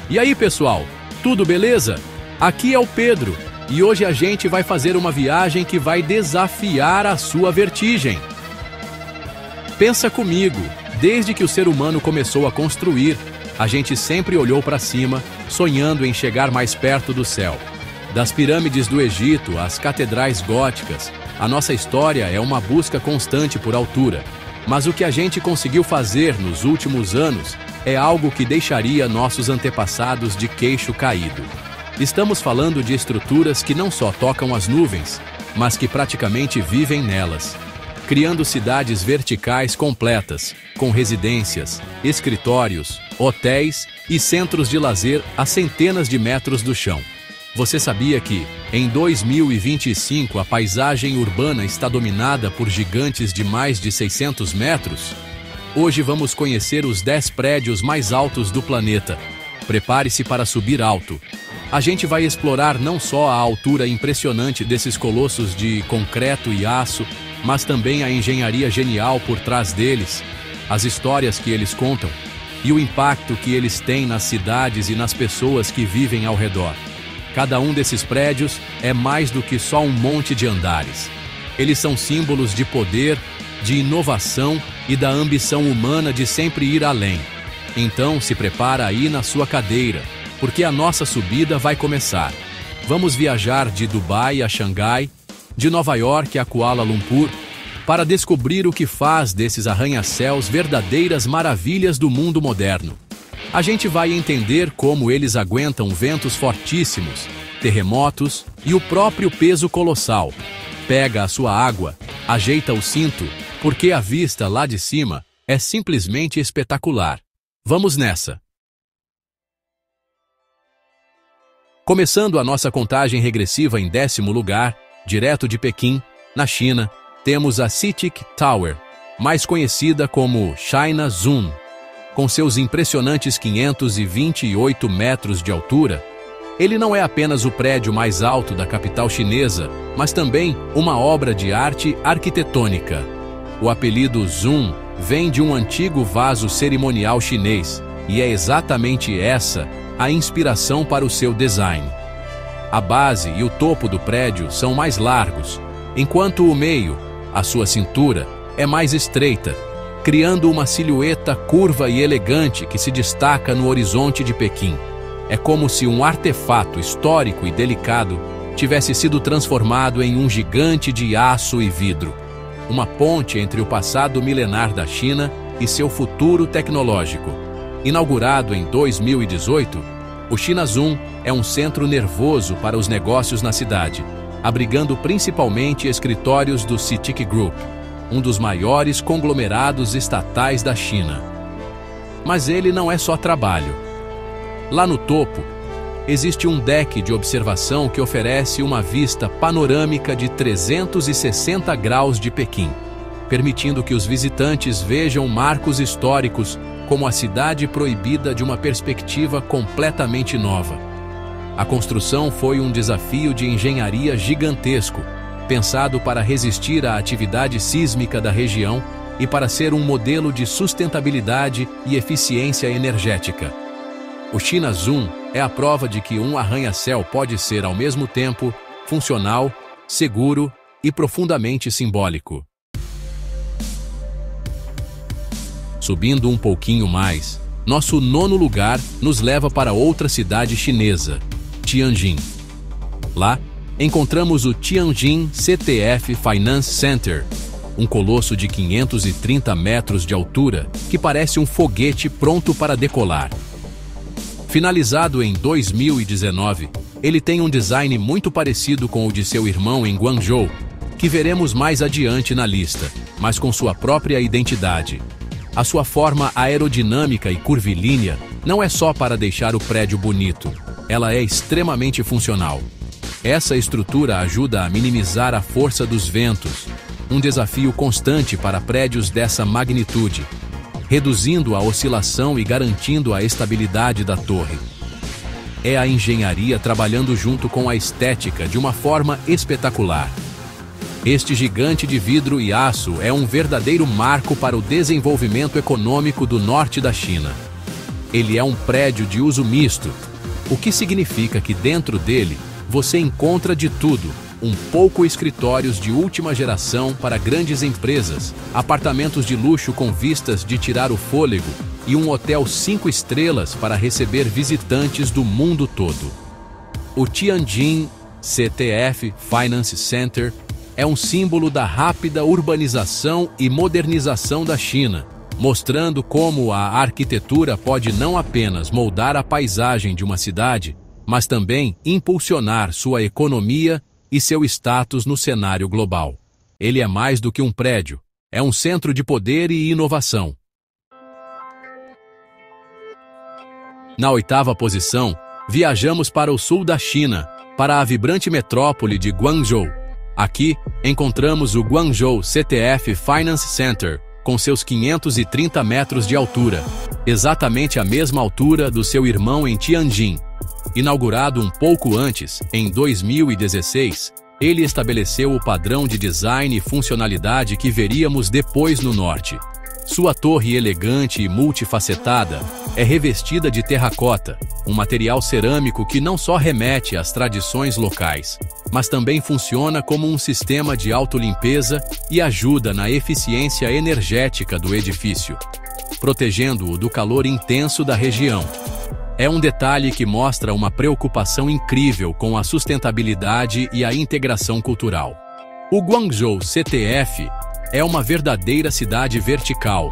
E aí, pessoal, tudo beleza? Aqui é o Pedro e hoje a gente vai fazer uma viagem que vai desafiar a sua vertigem. Pensa comigo, desde que o ser humano começou a construir, a gente sempre olhou para cima, sonhando em chegar mais perto do céu. Das pirâmides do Egito às catedrais góticas, a nossa história é uma busca constante por altura. Mas o que a gente conseguiu fazer nos últimos anos é algo que deixaria nossos antepassados de queixo caído. Estamos falando de estruturas que não só tocam as nuvens, mas que praticamente vivem nelas, criando cidades verticais completas, com residências, escritórios, hotéis e centros de lazer a centenas de metros do chão. Você sabia que, em 2025, a paisagem urbana está dominada por gigantes de mais de 600 metros? Hoje vamos conhecer os 10 prédios mais altos do planeta. Prepare-se para subir alto. A gente vai explorar não só a altura impressionante desses colossos de concreto e aço, mas também a engenharia genial por trás deles, as histórias que eles contam e o impacto que eles têm nas cidades e nas pessoas que vivem ao redor. Cada um desses prédios é mais do que só um monte de andares. Eles são símbolos de poder, de inovação e da ambição humana de sempre ir além. Então se prepara aí na sua cadeira, porque a nossa subida vai começar. Vamos viajar de Dubai a Xangai, de Nova York a Kuala Lumpur, para descobrir o que faz desses arranha-céus verdadeiras maravilhas do mundo moderno. A gente vai entender como eles aguentam ventos fortíssimos, terremotos e o próprio peso colossal. Pega a sua água, ajeita o cinto, porque a vista lá de cima é simplesmente espetacular. Vamos nessa! Começando a nossa contagem regressiva em 10º lugar, direto de Pequim, na China, temos a CITIC Tower, mais conhecida como China Zun. Com seus impressionantes 528 metros de altura, ele não é apenas o prédio mais alto da capital chinesa, mas também uma obra de arte arquitetônica. O apelido Zun vem de um antigo vaso cerimonial chinês, e é exatamente essa a inspiração para o seu design. A base e o topo do prédio são mais largos, enquanto o meio, a sua cintura, é mais estreita, criando uma silhueta curva e elegante que se destaca no horizonte de Pequim. É como se um artefato histórico e delicado tivesse sido transformado em um gigante de aço e vidro, uma ponte entre o passado milenar da China e seu futuro tecnológico. Inaugurado em 2018, o China Zun é um centro nervoso para os negócios na cidade, abrigando principalmente escritórios do CITIC Group, um dos maiores conglomerados estatais da China. Mas ele não é só trabalho. Lá no topo, existe um deck de observação que oferece uma vista panorâmica de 360 graus de Pequim, permitindo que os visitantes vejam marcos históricos como a cidade proibida de uma perspectiva completamente nova. A construção foi um desafio de engenharia gigantesco, pensado para resistir à atividade sísmica da região e para ser um modelo de sustentabilidade e eficiência energética. O China Zun é a prova de que um arranha-céu pode ser ao mesmo tempo funcional, seguro e profundamente simbólico. Subindo um pouquinho mais, nosso 9º lugar nos leva para outra cidade chinesa, Tianjin. Lá, encontramos o Tianjin CTF Finance Center, um colosso de 530 metros de altura que parece um foguete pronto para decolar. Finalizado em 2019, ele tem um design muito parecido com o de seu irmão em Guangzhou, que veremos mais adiante na lista, mas com sua própria identidade. A sua forma aerodinâmica e curvilínea não é só para deixar o prédio bonito, ela é extremamente funcional. Essa estrutura ajuda a minimizar a força dos ventos, um desafio constante para prédios dessa magnitude, reduzindo a oscilação e garantindo a estabilidade da torre. É a engenharia trabalhando junto com a estética de uma forma espetacular. Este gigante de vidro e aço é um verdadeiro marco para o desenvolvimento econômico do norte da China. Ele é um prédio de uso misto, o que significa que dentro dele você encontra de tudo, um pouco escritórios de última geração para grandes empresas, apartamentos de luxo com vistas de tirar o fôlego e um hotel 5 estrelas para receber visitantes do mundo todo. O Tianjin CTF Finance Center é um símbolo da rápida urbanização e modernização da China, mostrando como a arquitetura pode não apenas moldar a paisagem de uma cidade, mas também impulsionar sua economia e seu status no cenário global. Ele é mais do que um prédio, é um centro de poder e inovação. Na 8ª posição, viajamos para o sul da China, para a vibrante metrópole de Guangzhou. Aqui, encontramos o Guangzhou CTF Finance Center, com seus 530 metros de altura, exatamente a mesma altura do seu irmão em Tianjin. Inaugurado um pouco antes, em 2016, ele estabeleceu o padrão de design e funcionalidade que veríamos depois no norte. Sua torre elegante e multifacetada é revestida de terracota, um material cerâmico que não só remete às tradições locais, mas também funciona como um sistema de autolimpeza e ajuda na eficiência energética do edifício, protegendo-o do calor intenso da região. É um detalhe que mostra uma preocupação incrível com a sustentabilidade e a integração cultural. O Guangzhou CTF é uma verdadeira cidade vertical.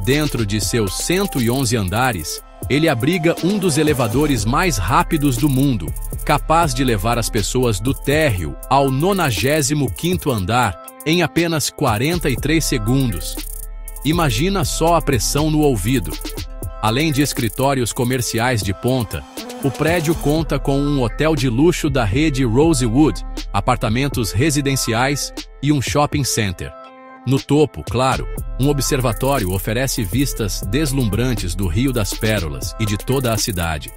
Dentro de seus 111 andares, ele abriga um dos elevadores mais rápidos do mundo, capaz de levar as pessoas do térreo ao 95º andar em apenas 43 segundos. Imagina só a pressão no ouvido. Além de escritórios comerciais de ponta, o prédio conta com um hotel de luxo da rede Rosewood, apartamentos residenciais e um shopping center. No topo, claro, um observatório oferece vistas deslumbrantes do Rio das Pérolas e de toda a cidade.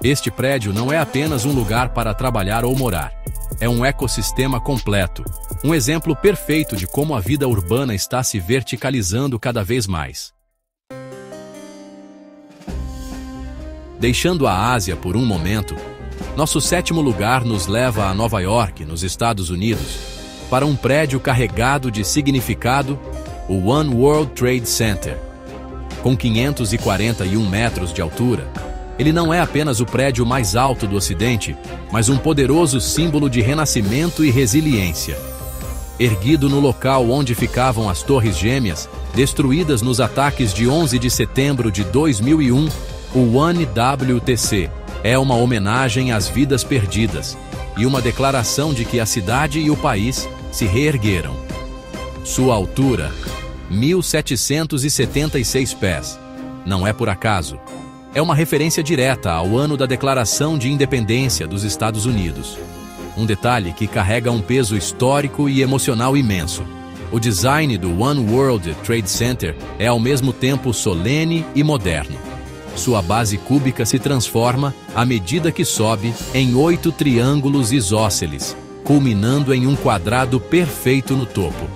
Este prédio não é apenas um lugar para trabalhar ou morar. É um ecossistema completo, um exemplo perfeito de como a vida urbana está se verticalizando cada vez mais. Deixando a Ásia por um momento, nosso 7º lugar nos leva a Nova York, nos Estados Unidos, para um prédio carregado de significado, o One World Trade Center. Com 541 metros de altura, ele não é apenas o prédio mais alto do Ocidente, mas um poderoso símbolo de renascimento e resiliência. Erguido no local onde ficavam as Torres Gêmeas, destruídas nos ataques de 11 de setembro de 2001, o One WTC é uma homenagem às vidas perdidas e uma declaração de que a cidade e o país se reergueram. Sua altura, 1.776 pés. Não é por acaso. É uma referência direta ao ano da Declaração de Independência dos Estados Unidos. Um detalhe que carrega um peso histórico e emocional imenso. O design do One World Trade Center é ao mesmo tempo solene e moderno. Sua base cúbica se transforma, à medida que sobe, em 8 triângulos isósceles, culminando em um quadrado perfeito no topo.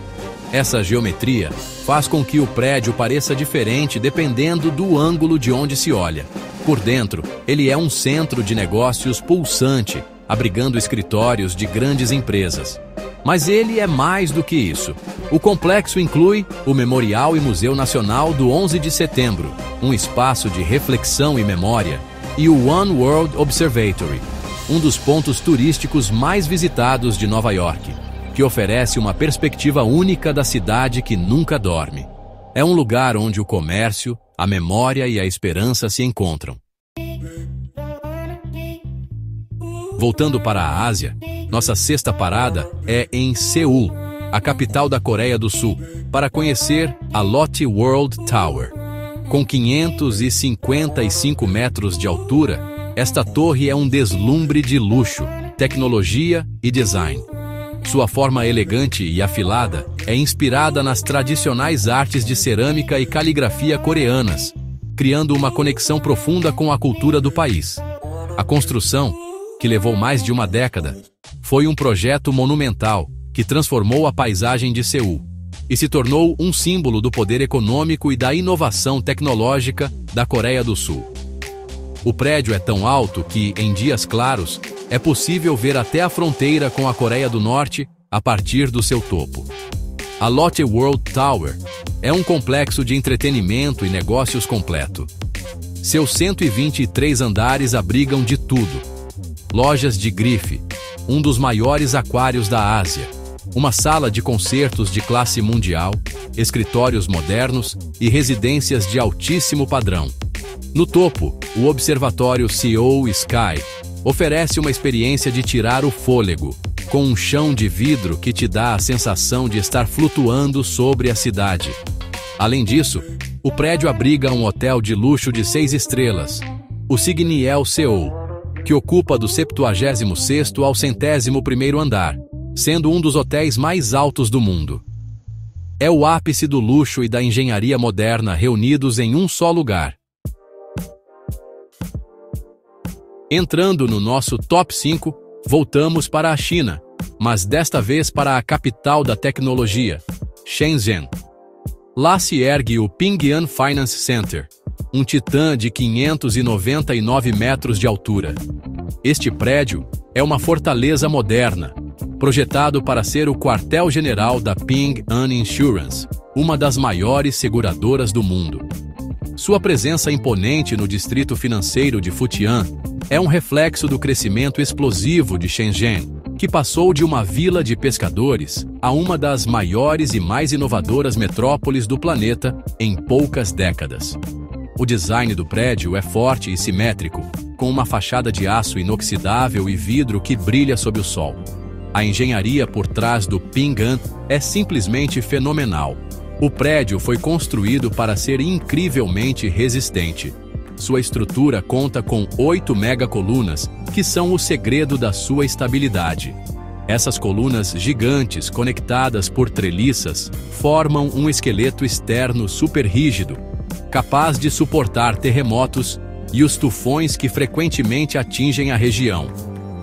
Essa geometria faz com que o prédio pareça diferente dependendo do ângulo de onde se olha. Por dentro, ele é um centro de negócios pulsante, abrigando escritórios de grandes empresas. Mas ele é mais do que isso. O complexo inclui o Memorial e Museu Nacional do 11 de setembro, um espaço de reflexão e memória, e o One World Observatory, um dos pontos turísticos mais visitados de Nova York, que oferece uma perspectiva única da cidade que nunca dorme. É um lugar onde o comércio, a memória e a esperança se encontram. Voltando para a Ásia, nossa 6ª parada é em Seul, a capital da Coreia do Sul, para conhecer a Lotte World Tower. Com 555 metros de altura, esta torre é um deslumbre de luxo, tecnologia e design. Sua forma elegante e afilada é inspirada nas tradicionais artes de cerâmica e caligrafia coreanas, criando uma conexão profunda com a cultura do país. A construção, que levou mais de uma década, foi um projeto monumental que transformou a paisagem de Seul e se tornou um símbolo do poder econômico e da inovação tecnológica da Coreia do Sul. O prédio é tão alto que, em dias claros, é possível ver até a fronteira com a Coreia do Norte a partir do seu topo. A Lotte World Tower é um complexo de entretenimento e negócios completo. Seus 123 andares abrigam de tudo: lojas de grife, um dos maiores aquários da Ásia, uma sala de concertos de classe mundial, escritórios modernos e residências de altíssimo padrão. No topo, o observatório Seoul Sky oferece uma experiência de tirar o fôlego, com um chão de vidro que te dá a sensação de estar flutuando sobre a cidade. Além disso, o prédio abriga um hotel de luxo de 6 estrelas, o Signiel Seoul, que ocupa do 76º ao 101º andar, sendo um dos hotéis mais altos do mundo. É o ápice do luxo e da engenharia moderna reunidos em um só lugar. Entrando no nosso top 5, voltamos para a China, mas desta vez para a capital da tecnologia, Shenzhen. Lá se ergue o Pingyan Finance Center, um titã de 599 metros de altura. Este prédio é uma fortaleza moderna, projetado para ser o quartel-general da Ping An Insurance, uma das maiores seguradoras do mundo. Sua presença imponente no distrito financeiro de Futian é um reflexo do crescimento explosivo de Shenzhen, que passou de uma vila de pescadores a uma das maiores e mais inovadoras metrópoles do planeta em poucas décadas. O design do prédio é forte e simétrico, com uma fachada de aço inoxidável e vidro que brilha sob o sol. A engenharia por trás do Ping'an é simplesmente fenomenal. O prédio foi construído para ser incrivelmente resistente. Sua estrutura conta com 8 megacolunas, que são o segredo da sua estabilidade. Essas colunas gigantes, conectadas por treliças, formam um esqueleto externo super rígido, capaz de suportar terremotos e os tufões que frequentemente atingem a região.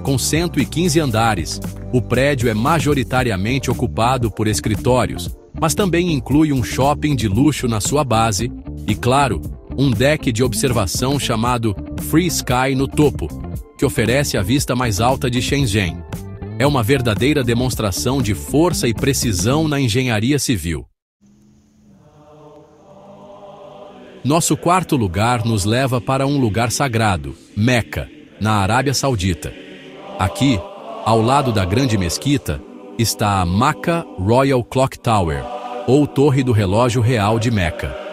Com 115 andares, o prédio é majoritariamente ocupado por escritórios, mas também inclui um shopping de luxo na sua base e, claro, um deck de observação chamado Free Sky no topo, que oferece a vista mais alta de Shenzhen. É uma verdadeira demonstração de força e precisão na engenharia civil. Nosso quarto lugar nos leva para um lugar sagrado, Meca, na Arábia Saudita. Aqui, ao lado da Grande Mesquita, está a Makkah Royal Clock Tower, ou Torre do Relógio Real de Meca.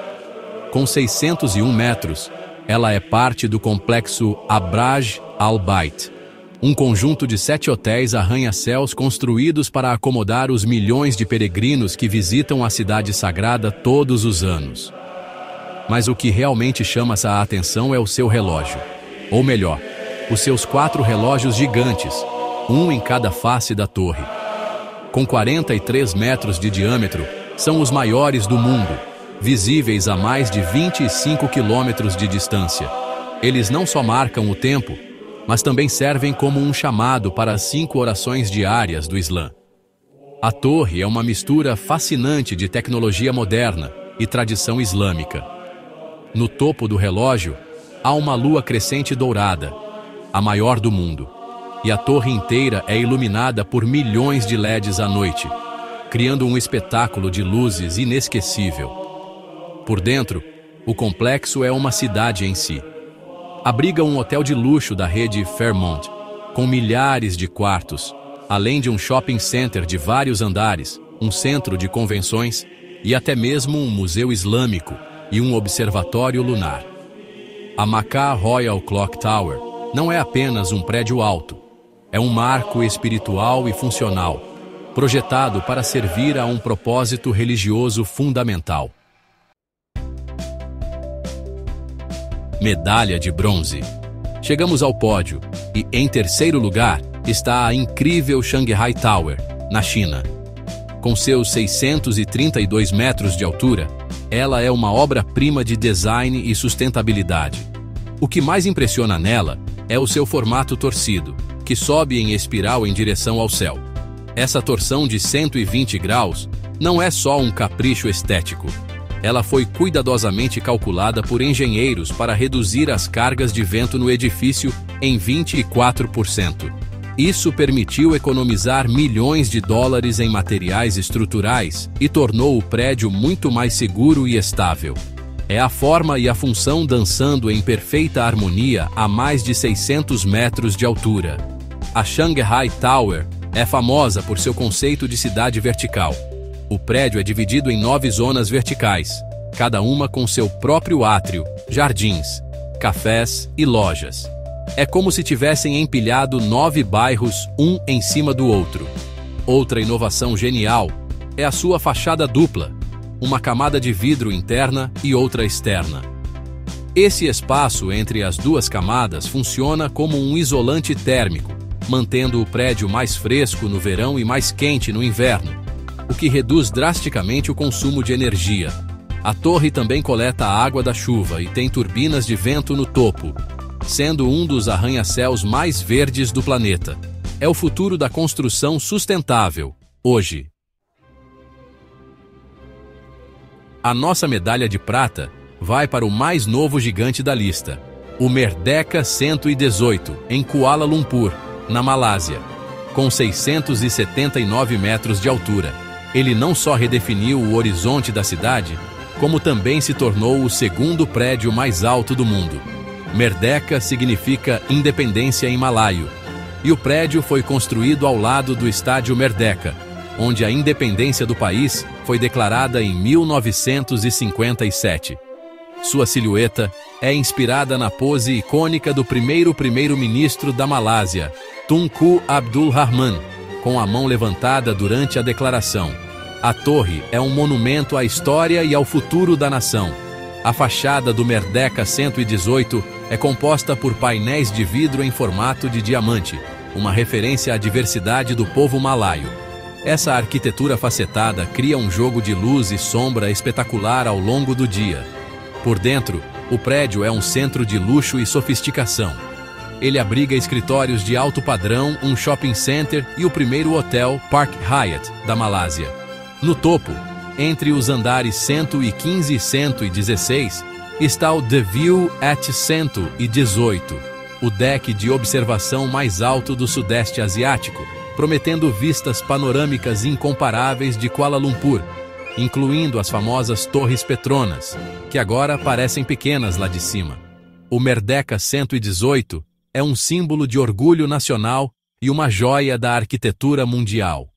Com 601 metros, ela é parte do complexo Abraj Al Bait, um conjunto de 7 hotéis arranha-céus construídos para acomodar os milhões de peregrinos que visitam a cidade sagrada todos os anos. Mas o que realmente chama a atenção é o seu relógio. Ou melhor, os seus 4 relógios gigantes, um em cada face da torre. Com 43 metros de diâmetro, são os maiores do mundo, visíveis a mais de 25 quilômetros de distância. Eles não só marcam o tempo, mas também servem como um chamado para as 5 orações diárias do Islã. A torre é uma mistura fascinante de tecnologia moderna e tradição islâmica. No topo do relógio, há uma lua crescente dourada, a maior do mundo, e a torre inteira é iluminada por milhões de LEDs à noite, criando um espetáculo de luzes inesquecível. Por dentro, o complexo é uma cidade em si. Abriga um hotel de luxo da rede Fairmont, com milhares de quartos, além de um shopping center de vários andares, um centro de convenções e até mesmo um museu islâmico e um observatório lunar. A Makkah Royal Clock Tower não é apenas um prédio alto, é um marco espiritual e funcional, projetado para servir a um propósito religioso fundamental. Medalha de bronze. Chegamos ao pódio e, em terceiro lugar, está a incrível Shanghai Tower, na China. Com seus 632 metros de altura, ela é uma obra-prima de design e sustentabilidade. O que mais impressiona nela é o seu formato torcido, que sobe em espiral em direção ao céu. Essa torção de 120 graus não é só um capricho estético. Ela foi cuidadosamente calculada por engenheiros para reduzir as cargas de vento no edifício em 24%. Isso permitiu economizar milhões de dólares em materiais estruturais e tornou o prédio muito mais seguro e estável. É a forma e a função dançando em perfeita harmonia a mais de 600 metros de altura. A Shanghai Tower é famosa por seu conceito de cidade vertical. O prédio é dividido em 9 zonas verticais, cada uma com seu próprio átrio, jardins, cafés e lojas. É como se tivessem empilhado 9 bairros, um em cima do outro. Outra inovação genial é a sua fachada dupla, uma camada de vidro interna e outra externa. Esse espaço entre as duas camadas funciona como um isolante térmico, mantendo o prédio mais fresco no verão e mais quente no inverno, o que reduz drasticamente o consumo de energia. A torre também coleta a água da chuva e tem turbinas de vento no topo, sendo um dos arranha-céus mais verdes do planeta. É o futuro da construção sustentável, hoje. A nossa medalha de prata vai para o mais novo gigante da lista, o Merdeka 118, em Kuala Lumpur, na Malásia, com 679 metros de altura. Ele não só redefiniu o horizonte da cidade, como também se tornou o segundo prédio mais alto do mundo. Merdeka significa independência em malaio, e o prédio foi construído ao lado do estádio Merdeka, onde a independência do país foi declarada em 1957. Sua silhueta é inspirada na pose icônica do primeiro-ministro da Malásia, Tunku Abdul Rahman, com a mão levantada durante a declaração. A torre é um monumento à história e ao futuro da nação. A fachada do Merdeka 118 é composta por painéis de vidro em formato de diamante, uma referência à diversidade do povo malaio. Essa arquitetura facetada cria um jogo de luz e sombra espetacular ao longo do dia. Por dentro, o prédio é um centro de luxo e sofisticação. Ele abriga escritórios de alto padrão, um shopping center e o primeiro hotel Park Hyatt da Malásia. No topo, entre os andares 115 e 116, está o The View at 118, o deck de observação mais alto do Sudeste Asiático, prometendo vistas panorâmicas incomparáveis de Kuala Lumpur, incluindo as famosas Torres Petronas, que agora parecem pequenas lá de cima. O Merdeka 118 é um símbolo de orgulho nacional e uma joia da arquitetura mundial.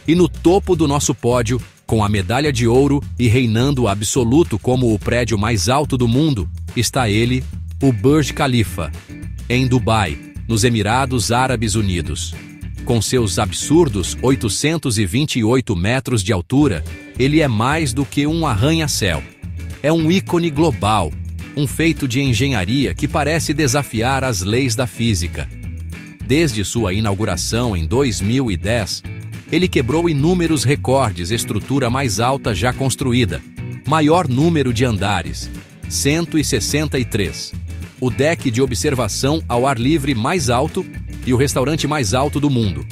E no topo do nosso pódio, com a medalha de ouro e reinando absoluto como o prédio mais alto do mundo, está ele, o Burj Khalifa, em Dubai, nos Emirados Árabes Unidos. Com seus absurdos 828 metros de altura, ele é mais do que um arranha-céu. É um ícone global, um feito de engenharia que parece desafiar as leis da física. Desde sua inauguração em 2010, ele quebrou inúmeros recordes, estrutura mais alta já construída, maior número de andares, 163, o deck de observação ao ar livre mais alto e o restaurante mais alto do mundo,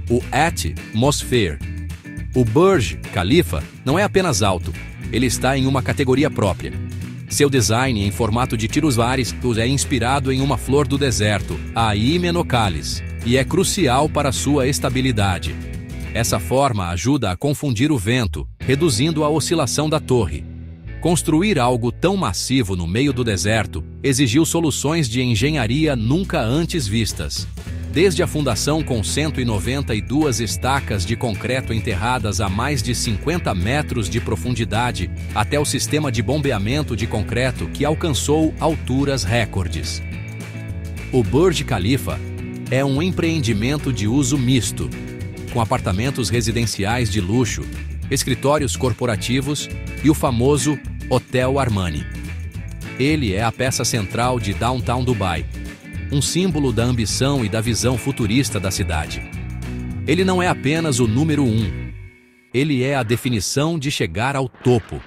o Atmosphere. O Burj Khalifa não é apenas alto, ele está em uma categoria própria. Seu design em formato de tiros-vares é inspirado em uma flor do deserto, a Hymenocallis, e é crucial para sua estabilidade. Essa forma ajuda a confundir o vento, reduzindo a oscilação da torre. Construir algo tão massivo no meio do deserto exigiu soluções de engenharia nunca antes vistas. Desde a fundação com 192 estacas de concreto enterradas a mais de 50 metros de profundidade, até o sistema de bombeamento de concreto que alcançou alturas recordes. O Burj Khalifa é um empreendimento de uso misto, com apartamentos residenciais de luxo, escritórios corporativos e o famoso Hotel Armani. Ele é a peça central de Downtown Dubai, um símbolo da ambição e da visão futurista da cidade. Ele não é apenas o número 1, ele é a definição de chegar ao topo.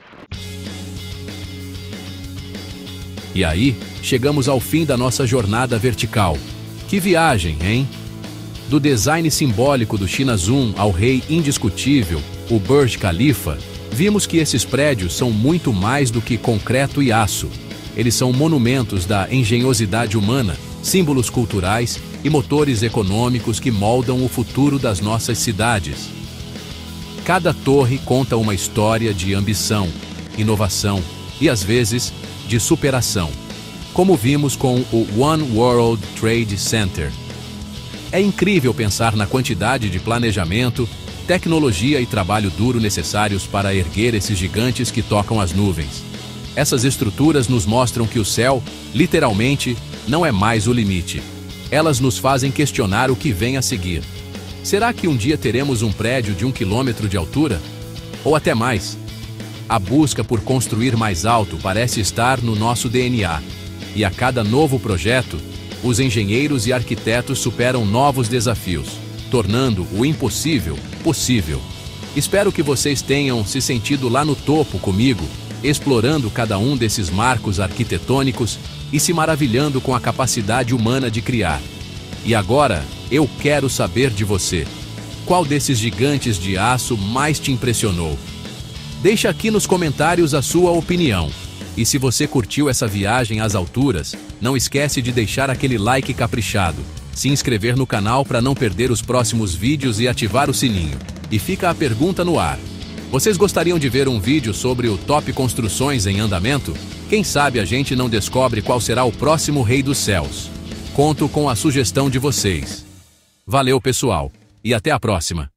E aí, chegamos ao fim da nossa jornada vertical. Que viagem, hein? Do design simbólico do China Zoom ao rei indiscutível, o Burj Khalifa, vimos que esses prédios são muito mais do que concreto e aço. Eles são monumentos da engenhosidade humana, símbolos culturais e motores econômicos que moldam o futuro das nossas cidades. Cada torre conta uma história de ambição, inovação e, às vezes, de superação, como vimos com o One World Trade Center. É incrível pensar na quantidade de planejamento, tecnologia e trabalho duro necessários para erguer esses gigantes que tocam as nuvens. Essas estruturas nos mostram que o céu, literalmente, não é mais o limite. Elas nos fazem questionar o que vem a seguir. Será que um dia teremos um prédio de 1 quilômetro de altura? Ou até mais? A busca por construir mais alto parece estar no nosso DNA. E a cada novo projeto, os engenheiros e arquitetos superam novos desafios, tornando o impossível possível. Espero que vocês tenham se sentido lá no topo comigo, explorando cada um desses marcos arquitetônicos e se maravilhando com a capacidade humana de criar. E agora, eu quero saber de você. Qual desses gigantes de aço mais te impressionou? Deixa aqui nos comentários a sua opinião. E se você curtiu essa viagem às alturas, não esquece de deixar aquele like caprichado, se inscrever no canal para não perder os próximos vídeos e ativar o sininho. E fica a pergunta no ar. Vocês gostariam de ver um vídeo sobre o Top Construções em Andamento? Quem sabe a gente não descobre qual será o próximo Rei dos Céus. Conto com a sugestão de vocês. Valeu, pessoal, e até a próxima!